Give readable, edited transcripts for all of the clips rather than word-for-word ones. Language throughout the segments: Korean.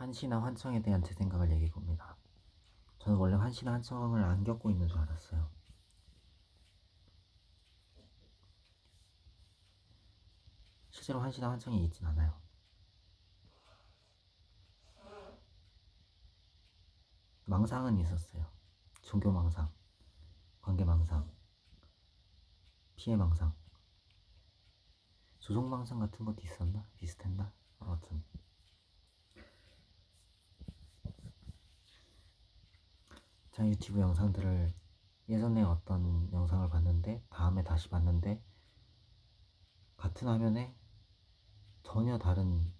환시나 환청에 대한 제 생각을 얘기해 봅니다. 저는 원래 환시나 환청을 안 겪고 있는 줄 알았어요. 실제로 환시나 환청이 있진 않아요. 망상은 있었어요. 종교 망상, 관계 망상, 피해 망상, 조종 망상 같은 것도 있었나? 비슷했나? 아무튼 제가 유튜브 영상들을 예전에 어떤 영상을 봤는데 다음에 다시 봤는데 같은 화면에 전혀 다른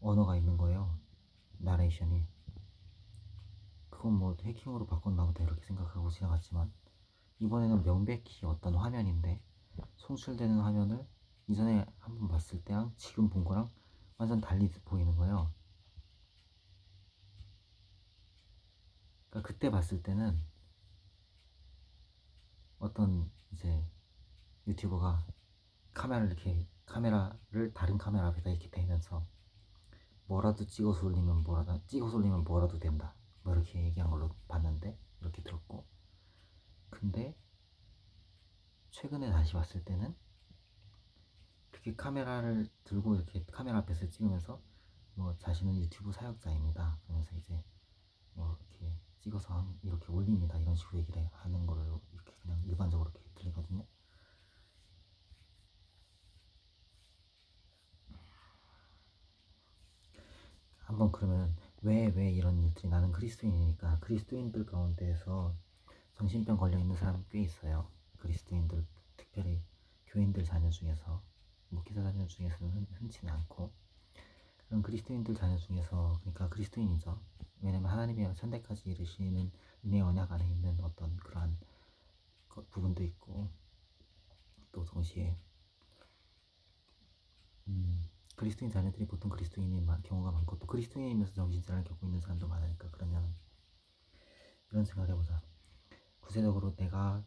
언어가 있는 거예요. 나레이션이. 그건 뭐 해킹으로 바꿨나 보다 이렇게 생각하고 지나갔지만 이번에는 명백히 어떤 화면인데 송출되는 화면을 이전에 한번 봤을 때랑 지금 본 거랑 완전 달리 보이는 거예요. 그러니까 그때 봤을 때는 어떤 이제 유튜버가 카메라를 다른 카메라 앞에다 이렇게 대면서 뭐라도 찍어서 올리면 뭐라도 된다 뭐 이렇게 얘기한 걸로 봤는데 이렇게 들었고, 근데 최근에 다시 봤을 때는 그렇게 카메라를 들고 이렇게 카메라 앞에서 찍으면서 뭐 자신은 유튜브 사역자입니다 그러면서 이제 뭐 이렇게 찍어서 이렇게 올립니다 이런 식으로 얘기를 하는 걸로 이렇게 그냥 일반적으로 이렇게 들리거든요. 한번 그러면 왜 이런 일들이, 나는 그리스도인이니까 그리스도인들 가운데에서 정신병 걸려 있는 사람 꽤 있어요. 그리스도인들, 특별히 교인들 자녀 중에서, 목회자 자녀 중에서는 흔치는 않고, 그런 그리스도인들 자녀 중에서, 그러니까 그리스도인이죠. 왜냐면 하나님이 천대까지 이르시는 은혜 언약 안에 있는 어떤 그러한 부분도 있고, 또 동시에 그리스도인 자녀들이 보통 그리스도인인 경우가 많고, 또 그리스도인이면서 정신질환을 겪고 있는 사람도 많으니까, 그러면 이런 생각을 해보자. 구체적으로 내가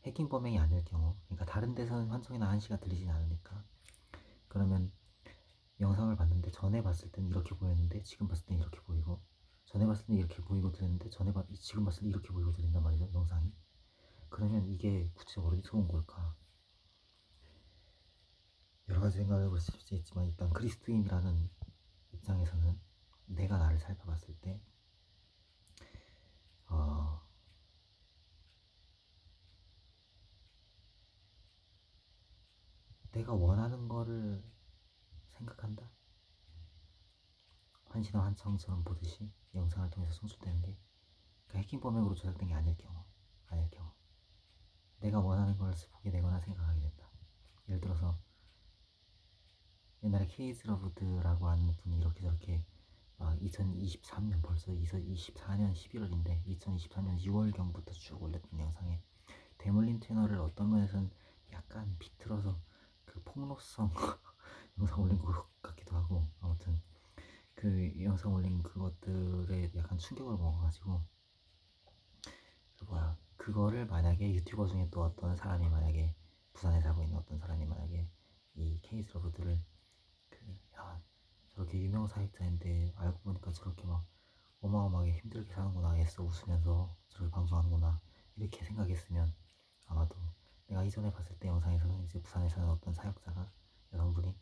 해킹 범행이 아닐 경우, 그러니까 다른 데서는 환청이나 한시가 들리진 않으니까, 그러면 영상을 봤는데 전에 봤을 때는 이렇게 보였는데 지금 봤을 때는 이렇게 보이고, 전에 봤을 때는 이렇게 보이고 들렸는데 지금 봤을 때 이렇게 보이고 들린단 말이죠, 영상이. 그러면 이게 구체적으로 어디서 온 걸까? 여러 가지 생각을 해볼 수 있지만, 일단 그리스도인이라는 입장에서는 내가 나를 살펴봤을 때 어, 내가 원하는 거를 생각한다? 환시나 환청처럼 보듯이 영상을 통해서 송출되는 게, 그러니까 해킹 범행으로 조작된 게 아닐 경우 내가 원하는 걸 보게 되거나 생각하게 된다. 예를 들어서 옛날에 케이즈 러브드라고 하는 분이 이렇게 저렇게 2023년, 벌써 2024년 11월인데 2024년 6월경부터 쭉 올렸던 영상에 데몰린 채널을 어떤 면에서는 약간 비틀어서 그 폭로성 영상 올린 것 같기도 하고, 아무튼 그 영상 올린 그것들에 약간 충격을 먹어가지고, 그거를 만약에 유튜버 중에 또 어떤 사람이, 만약에 부산에 살고 있는 어떤 사람이 만약에 이 케이스 러브들을 야, 저렇게 유명 사역자인데 알고 보니까 저렇게 막 어마어마하게 힘들게 사는구나, 애써 웃으면서 저렇게 방송하는구나 이렇게 생각했으면, 아마도 내가 이전에 봤을 때 영상에서는 이제 부산에 사는 어떤 사역자가, 여성분이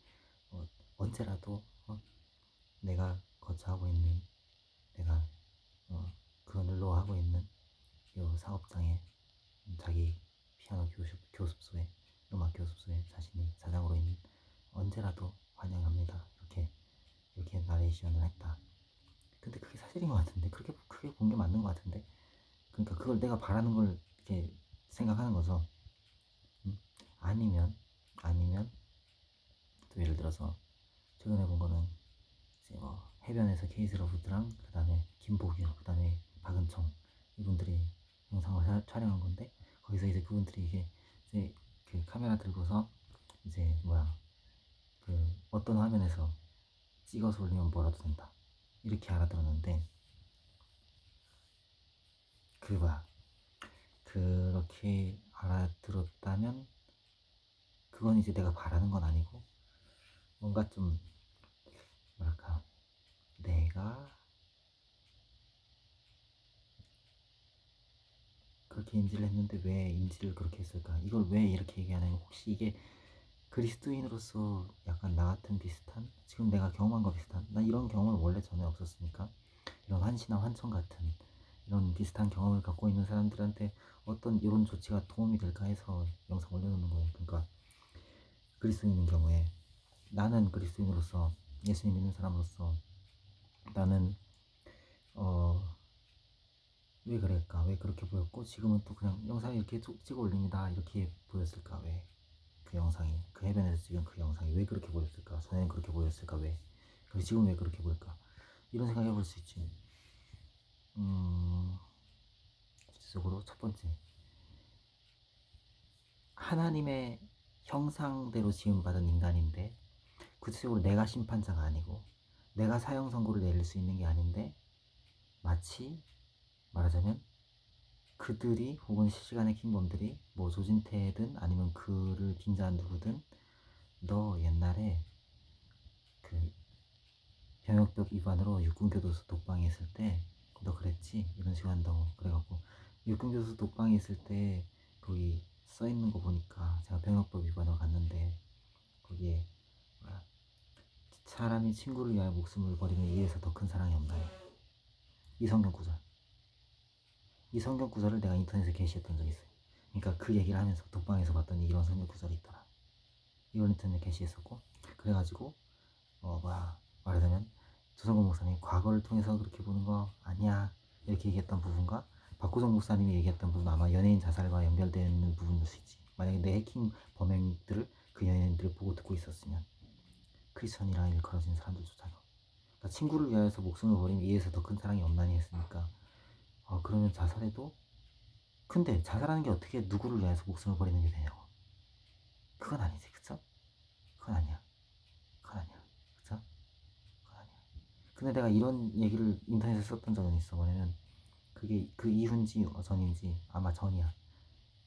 언제라도 내가 거처하고 있는, 내가 그늘로 하고 있는 이 사업장에, 자기 피아노 교습소에, 음악 교습소에 자신이 사장으로 있는, 언제라도 환영합니다 이렇게 나레이션을 했다. 근데 그게 사실인 것 같은데, 그렇게 크게 본 게 맞는 것 같은데, 그러니까 그걸 내가 바라는 걸 이렇게 생각하는 거죠. 아니면 또 예를 들어서 최근에 본 거는 이제 해변에서 케이스 러브드랑 그 다음에 김보규, 그 다음에 박은총, 이분들이 영상을 촬영한 건데, 거기서 이제 그분들이 이제 그 카메라 들고서 이제 그 어떤 화면에서 찍어서 올리면 뭐라도 된다 이렇게 알아들었는데, 그 그렇게 알아들었다면 그건 이제 내가 바라는 건 아니고, 뭔가 좀 뭐랄까 그렇게 인지를 했는데 왜 인지를 그렇게 했을까? 이걸 왜 이렇게 얘기하냐면 혹시 이게 그리스도인으로서 약간 나 같은 비슷한 지금 내가 경험한 거 비슷한 나 이런 경험을 원래 전에 없었으니까 이런 환시나 환청 같은 이런 비슷한 경험을 갖고 있는 사람들한테 어떤 이런 조치가 도움이 될까 해서 영상 올려놓는 거예요. 그러니까 그리스도인인 경우에 나는 그리스도인으로서 예수님 믿는 사람으로서 나는 왜 그럴까? 왜 그렇게 보였고 지금은 또 그냥 영상을 이렇게 찍어 올립니다. 이렇게 보였을까? 왜? 그 영상이 그 해변에서 찍은 그 영상이 왜 그렇게 보였을까? 전에는 그렇게 보였을까? 왜? 그리고 지금 왜 그렇게 보일까? 이런 생각 해볼 수 있지. 구체적으로 첫 번째 하나님의 형상대로 지음받은 인간인데 구체적으로 내가 심판자가 아니고 내가 사형 선고를 내릴 수 있는 게 아닌데 마치 말하자면 그들이 혹은 실시간의 킹범들이 뭐 조진태든 아니면 그를 빙자한 누구든 너 옛날에 그 병역법 위반으로 육군교도소 독방에 있을 때 너 그랬지? 이런 식으로 한다고 그래갖고 육군교도소 독방에 있을 때 거기 써있는 거 보니까 제가 병역법 위반으로 갔는데 거기에 뭐야, 사람이 친구를 위하여 목숨을 버리면 이에서 더 큰 사랑이 없나요? 이 성경 구절 이 성경 구절을 내가 인터넷에 게시했던 적이 있어요. 그러니까 그 얘기를 하면서 독방에서 봤더니 이런 성경 구절이 있더라. 이걸 인터넷에 게시했었고 그래가지고 말하자면 조성근 목사님이 과거를 통해서 그렇게 보는 거 아니야 이렇게 얘기했던 부분과 박구성 목사님이 얘기했던 부분 아마 연예인 자살과 연결되는 부분일 수 있지. 만약에 내 해킹 범행들을 그 연예인들을 보고 듣고 있었으면 크리스천이라 일컬어진 사람들조차도 그러니까 친구를 위하여서 목숨을 버리면 이에서 더 큰 사랑이 없나니 했으니까 그러면 자살해도 근데 자살하는 게 어떻게 누구를 위해서 목숨을 버리는 게 되냐고. 그건 아니지 그쵸? 그건 아니야. 그건 아니야 그쵸? 그건 아니야. 근데 내가 이런 얘기를 인터넷에 썼던 적은 있어. 뭐냐면 그게 그 이후인지 전인지 아마 전이야.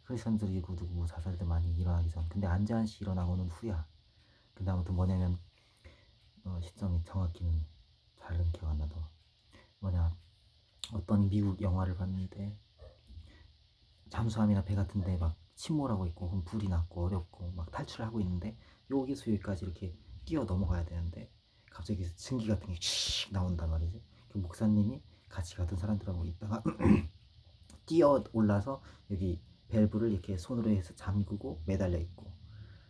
크리스천들이 누구 자살들 많이 일어나기 전. 근데 안재환 씨 일어나고는 후야. 근데 아무튼 뭐냐면 시점이 정확히는 잘은 기억 안 나도 뭐냐 어떤 미국 영화를 봤는데 잠수함이나 배 같은데 막 침몰하고 있고 혹은 불이 났고 어렵고 막 탈출을 하고 있는데 여기서 여기까지 이렇게 뛰어 넘어가야 되는데 갑자기 증기 같은 게슉 나온단 말이지. 그 목사님이 같이 가던 사람들하고 있다가 뛰어 올라서 여기 밸브를 이렇게 손으로 해서 잠그고 매달려 있고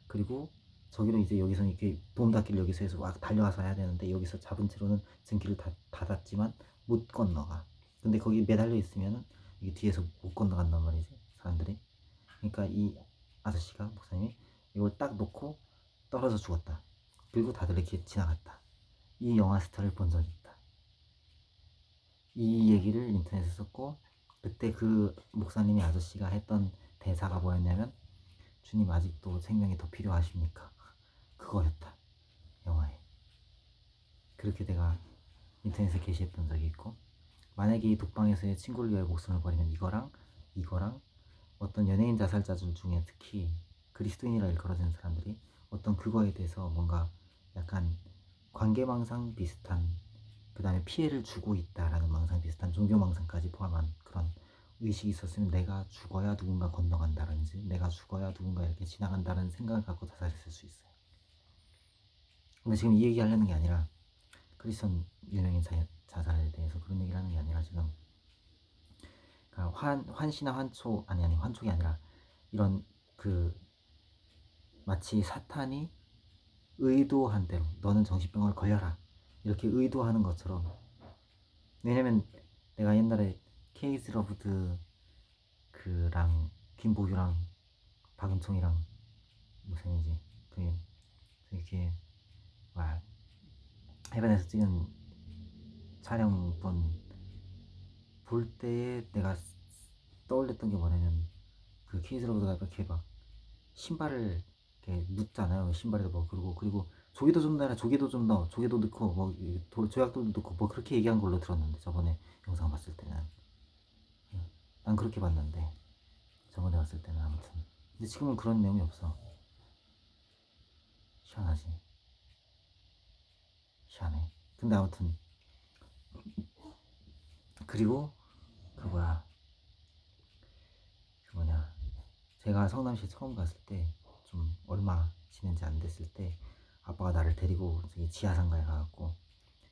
그리고 저기로 이제 여기서 이렇게 보험 닫기를 여기서 해서 막 달려와서 해야 되는데 여기서 잡은 채로는 증기를 다 닫았지만 못 건너가. 근데 거기 매달려 있으면은 이게 뒤에서 못 건너간단 말이지 사람들이. 그러니까 이 아저씨가 목사님이 이걸 딱 놓고 떨어져 죽었다. 그리고 다들 이렇게 지나갔다. 이 영화 스타를 본 적이 있다. 이 얘기를 인터넷에 썼고 그때 그 목사님이 아저씨가 했던 대사가 뭐였냐면 주님 아직도 생명이 더 필요하십니까? 그거였다. 영화에. 그렇게 내가 인터넷에 게시했던 적이 있고 만약에 이 독방에서의 친구를 위해 목숨을 버리면 이거랑 어떤 연예인 자살자들 중에 특히 그리스도인이라 일컬어지는 사람들이 어떤 그거에 대해서 뭔가 약간 관계망상 비슷한 그 다음에 피해를 주고 있다라는 망상 비슷한 종교망상까지 포함한 그런 의식이 있었으면 내가 죽어야 누군가 건너간다든지 내가 죽어야 누군가 이렇게 지나간다는 생각을 갖고 자살했을 수 있어요. 근데 지금 이 얘기 하려는 게 아니라 크리스천 유명인 자살에 대해서 그런 얘기를 하는 게 아니라 지금 그러니까 환시나 환초 아니 환촉이 아니라 이런 그 마치 사탄이 의도한 대로 너는 정신병을 걸려라 이렇게 의도하는 것처럼. 왜냐면 내가 옛날에 케이스 러브드 그랑 김보규랑 박은총이랑 무슨 이지 그 이렇게 와 해변에서 찍은 촬영본 볼 때에 내가 떠올렸던 게 뭐냐면 그 케이스 러브드가 이렇게 막 신발을 이렇게 묻잖아요. 신발에도 뭐 그리고 조개도 좀 넣어라 조개도 좀 넣어 조개도 넣고 뭐 조약돌도 넣고 뭐 그렇게 얘기한 걸로 들었는데 저번에 영상 봤을 때는 난 그렇게 봤는데 저번에 봤을 때는 아무튼 근데 지금은 그런 내용이 없어. 희한하지. 희한해. 근데 아무튼 그리고 그 뭐야 제가 성남시에 처음 갔을 때 좀 얼마 지낸지 안 됐을 때 아빠가 나를 데리고 저기 지하상가에 가갖고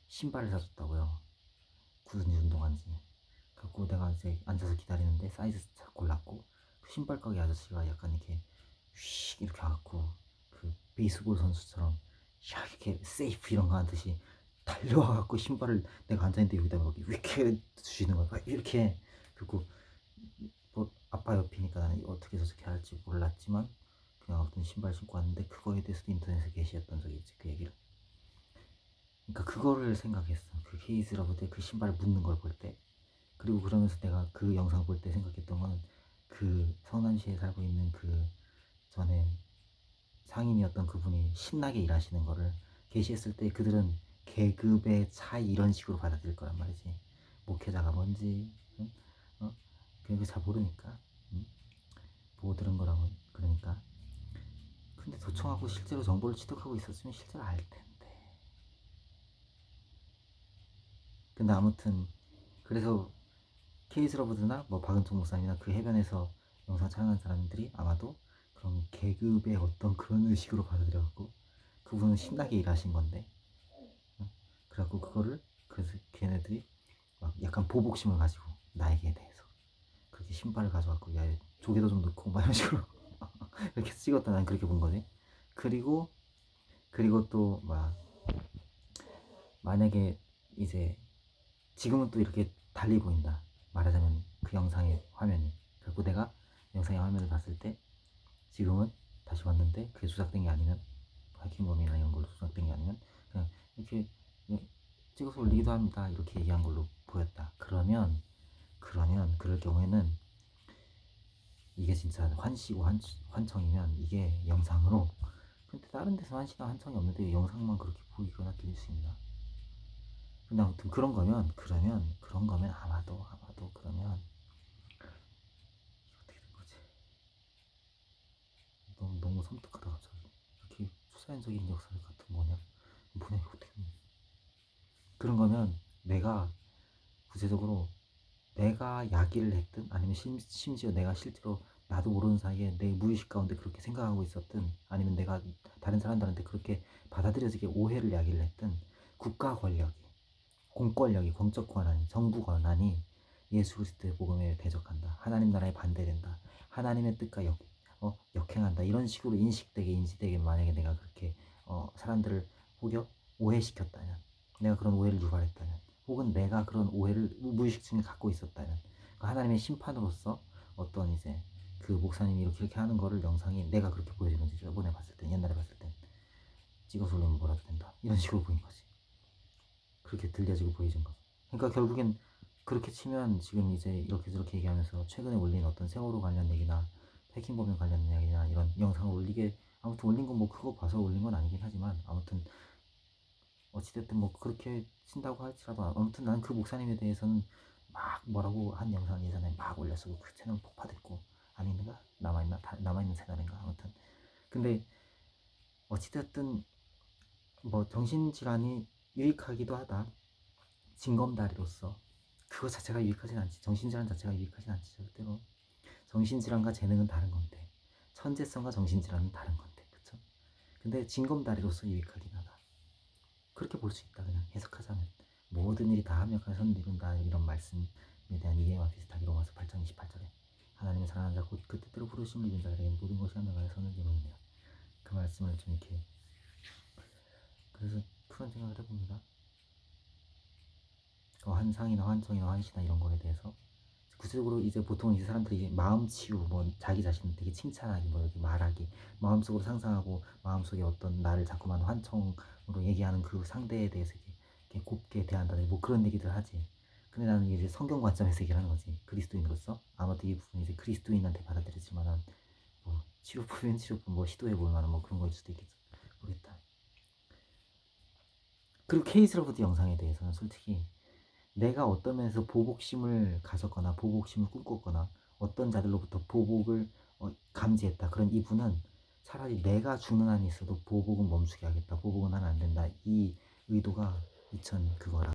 신발을 사줬다고요. 굳은 운동화인지. 그래갖고 내가 이제 앉아서 기다리는데 사이즈 골랐고 그 신발 가게 아저씨가 약간 이렇게 휙 이렇게 와갖고 그 베이스볼 선수처럼 샥 이렇게 세이프 이런 거 하듯이 달려와갖고 신발을 내가 앉아있는데 여기다 막 이렇게 주시는 거야. 막 이렇게. 그리고 뭐 아빠 옆이니까 나는 어떻게 저렇게 할지 몰랐지만 그냥 어떤 신발 신고 왔는데 그거에 대해서도 인터넷에 게시했던 적이 있지, 그 얘기를. 그러니까 그거를 생각했어. 그 케이스러브드의 그 신발을 묻는 걸 볼 때. 그리고 그러면서 내가 그 영상 볼 때 생각했던 건 그 성남시에 살고 있는 그 전에 상인이었던 그분이 신나게 일하시는 거를 게시했을 때 그들은 계급의 차이 이런 식으로 받아들일 거란 말이지. 목회자가 뭔지, 응? 그런 거 잘 모르니까. 응? 보고 들은 거라고. 그러니까. 근데 도청하고 실제로 정보를 취득하고 있었으면 실제로 알 텐데. 근데 아무튼 그래서 케이스러브드나 뭐 박은총 목사님이나 그 해변에서 영상 촬영한 사람들이 아마도 그런 계급의 어떤 그런 의식으로 받아들여갖고 그분은 신나게 일하신 건데, 그래갖고 그거를 그래서 걔네들이 막 약간 보복심을 가지고 나에게 대해서 그렇게 신발을 가져갖고 야 조개도 좀 넣고 막 이런 식으로 이렇게 찍었다. 난 그렇게 본 거지. 그리고 또 막 만약에 이제 지금은 또 이렇게 달리 보인다 말하자면 그 영상의 화면이. 그리고 내가 영상의 화면을 봤을 때 지금은 다시 봤는데 그게 조작된 게 아니면 하이킹범이나 이런 걸로 조작된 게 아니면 그냥 이렇게 찍어서 올리기도 합니다 이렇게 얘기한 걸로 보였다. 그러면 그럴 경우에는 이게 진짜 환시고 환청이면 이게 영상으로. 근데 다른 데서 환시나 환청이 없는데 영상만 그렇게 보이거나 들릴 수 있나? 근데 아무튼 그런 거면 아마도 그러면 어떻게 된 거지? 너무 섬뜩하다 갑자기. 이렇게 추사연적인 역사를 같은 거냐? 뭐냐 이거 어떻게 된 거야? 그런 거면 내가 구체적으로 내가 야기를 했든 아니면 심지어 내가 실제로 나도 모르는 사이에 내 무의식 가운데 그렇게 생각하고 있었든 아니면 내가 다른 사람들한테 그렇게 받아들여지게 오해를 야기를 했든 국가 권력이 공권력이 공적 권한이 정부 권한이 예수 그리스도의 복음에 대적한다. 하나님 나라에 반대된다. 하나님의 뜻과 역행한다. 이런 식으로 인지되게 만약에 내가 그렇게 사람들을 혹여 오해시켰다면 내가 그런 오해를 유발했다면 혹은 내가 그런 오해를 무의식 중에 갖고 있었다면 그 하나님의 심판으로서 어떤 이제 그 목사님이 이렇게 하는 거를 영상이 내가 그렇게 보여진 거지. 저번에 봤을 때 옛날에 봤을 땐 찍어서 올리면 뭐라도 된다 이런 식으로 보인 거지. 그렇게 들려지고 보여진 거지. 그러니까 결국엔 그렇게 치면 지금 이제 이렇게 저렇게 얘기하면서 최근에 올린 어떤 세월호 관련 얘기나 해킹범인 관련 얘기나 이런 영상을 올리게 아무튼 올린 건 뭐 그거 봐서 올린 건 아니긴 하지만 아무튼 어찌됐든 뭐 그렇게 친다고 할지라도 아무튼 난 그 목사님에 대해서는 막 뭐라고 한 영상 예전에 막 올렸어. 그 채널 폭파됐고 아닌가? 남아있는 채널인가? 아무튼 근데 어찌됐든 뭐 정신질환이 유익하기도 하다. 징검다리로서 그거 자체가 유익하진 않지. 정신질환 자체가 유익하진 않지 절대로. 정신질환과 재능은 다른 건데 천재성과 정신질환은 다른 건데 그쵸? 근데 징검다리로서 유익하긴 하다. 그렇게 볼 수 있다. 그냥 해석하자면 모든 일이 다 합력하여 선을 이룬다 이런 말씀에 대한 이해와 비슷하게 로마서 8장 28절에 하나님의 사랑하는 자 곧 그 뜻대로 부르심을 입은 자들에게는 모든 것이 합력하여 선을 이루느니라. 그 말씀을 좀 이렇게 그래서 그런 생각을 해봅니다. 환상이나 환청이나 환시나 이런 거에 대해서 구체적으로 이제 보통 이제 사람들이 마음 치유 뭐 자기 자신을 되게 칭찬하기 뭐 이렇게 말하기 마음속으로 상상하고 마음속에 어떤 나를 자꾸만 환청으로 얘기하는 그 상대에 대해서 이렇게 곱게 대한다든지 뭐 그런 얘기들 하지. 근데 나는 이제 성경 관점에서 얘기를 하는 거지. 그리스도인으로서 아마도 이 부분이 이제 그리스도인한테 받아들여질 만한 뭐 치료법이면 치료법 뭐 시도해 볼 만한 뭐 그런 거일 수도 있겠죠. 모르겠다. 그리고 케이스러브드 영상에 대해서는 솔직히 내가 어떤 면에서 보복심을 가졌거나 보복심을 꿈꿨거나 어떤 자들로부터 보복을 감지했다. 그런 이분은 차라리 내가 주는 한이 있어도 보복은 멈추게 하겠다. 보복은 하면 안 된다. 이 의도가 2000 그거라.